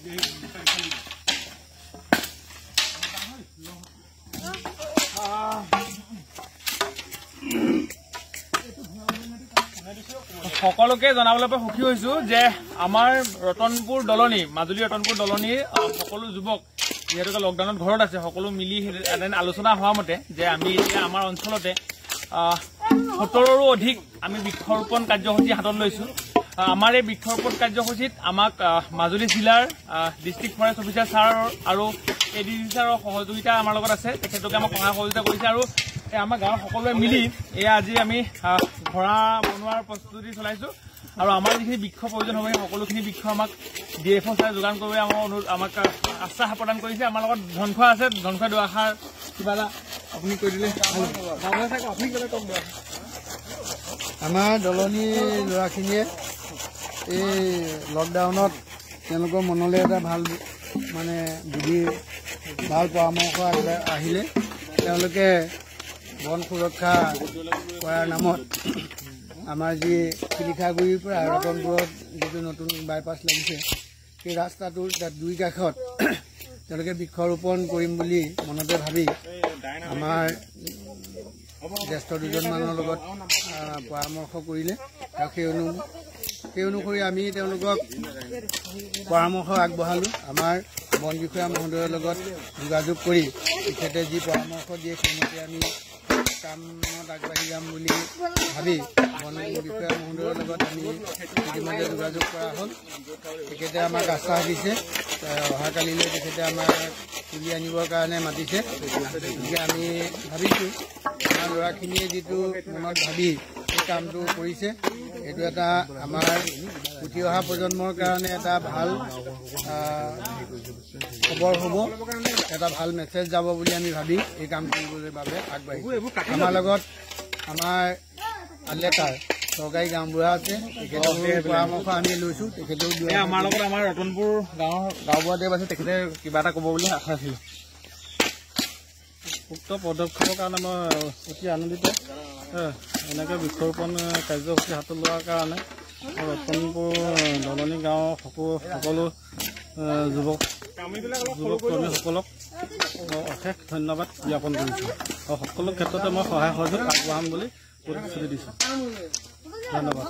সকলোকে জনাবলৈ সুখী হৈছো যে আমাৰ ৰতনপুৰ দলনি মাজুলী ৰতনপুৰ দলনিৰ সকলো যুৱক যিহেতুকে লকডাউনত ঘৰত আছে সকলো মিলি এদিন আলোচনা হোৱা মতে যে আমি এতিয়া আমাৰ অঞ্চলতে 70ৰো অধিক আমি বৃক্ষৰোপণ কাৰ্যসূচী হাতত লৈছো। আমাৰ এই বৃক্ষৰোপণ কাৰ্যসূচীত আমাক মাজুলী জিলাৰ ডিষ্ট্ৰিক্ট ফৰেষ্ট অফিচাৰ ছাৰ আৰু এডিচি ছাৰৰ সহযোগিতা আমাৰ লগত আছে। তেখেতলোকে আমাক সহায় সহযোগিতা কৰিছে আৰু আমাৰ গাঁৱৰ সকলোৱে মিলি এয়া আজি আমি ঘৰা বনোৱাৰ প্ৰস্তুতি চলাইছো আৰু আমাৰ যিখিনি বৃক্ষ প্ৰয়োজন হ'ব সেই সকলোখিনি বৃক্ষ আমাক DFO ছাৰে যোগান কৰিবলৈ আমাক আশ্বাস প্ৰদান কৰিছে। আমাৰ লগত ধনখোৱা আছে, ধনখোৱা দুআষাৰ কিবা এটা আপুনি কৈ দিলে আপুনি কিবা কওক। আমাৰ দলনি ল'ৰাখিনিয়ে এই লকডাউনত তেওঁলোকৰ মনলৈ এটা ভাল মানে বুদ্ধি ভাল পৰামৰ্শ আহিলে তেওঁলোকে বন সুৰক্ষা কৰাৰ নামত আমাৰ যি শিলিখাগুৰিৰ পৰা ৰতনপুৰত যিটো নতুন বাইপাছ লাগিছে সেই ৰাস্তাটোৰ তাত দুই কাষত তেওঁলোকে বৃক্ষৰোপণ কৰিম বুলি মনতে ভাবি আমাৰ জ্যেষ্ঠ দুজনমানৰ লগত পৰামৰ্শ কৰিলে আৰু সেই অনুসৰি আমি তেওঁলোকক পৰামৰ্শ আগবঢ়ালোঁ। আমাৰ বন বিষয়া মহোদয়ৰ লগত যোগাযোগ কৰি তেখেতে যি পৰামৰ্শ দিয়ে সেইমতে আমি কামত আগবাঢ়ি যাম বুলি ভাবি বন বিষয়া মহোদয়ৰ লগত আমি ইতিমধ্যে যোগাযোগ কৰা হ'ল। তেখেতে আমাক আশ্বাস দিছে অহাকালিলৈ তেখেতে আমাক তুলি আনিবৰ কাৰণে মাতিছে। গতিকে আমি ভাবিছোঁ আমাৰ ল'ৰাখিনিয়ে যিটো মনত ভাবি এই কামটো কৰিছে এইটো এটা আমাৰ উঠি অহা প্ৰজন্মৰ কাৰণে এটা ভাল খবৰ হ'ব, এটা ভাল মেছেজ যাব বুলি আমি ভাবি এই কাম কৰিবলৈ বাবে আগবাঢ়িছোঁ। আমাৰ লগত আমাৰ এলেকাৰ চৰকাৰী গাঁওবুঢ়া আছে, তেখেতৰ পৰামৰ্শ আমি লৈছোঁ। তেখেতেও আমাৰ লগত আমাৰ ৰতনপুৰ গাঁওবুঢ়াদেৱ আছে, তেখেতে কিবা এটা ক'ব বুলি আশা আছিল। উক্ত পদক্ষেপৰ কাৰণে মই অতি আনন্দিত। এনেকৈ বৃক্ষৰোপণ কাৰ্যসূচী হাতত লোৱাৰ কাৰণে ৰতনপুৰ দলনি গাঁৱৰ সকলো যুৱক কৰ্মীসকলক অশেষ ধন্যবাদ জ্ঞাপন কৰিছোঁ আৰু সকলো ক্ষেত্ৰতে মই সহায় সহযোগ আগবঢ়াম বুলি প্ৰতিশ্ৰুতি দিছোঁ। ধন্যবাদ।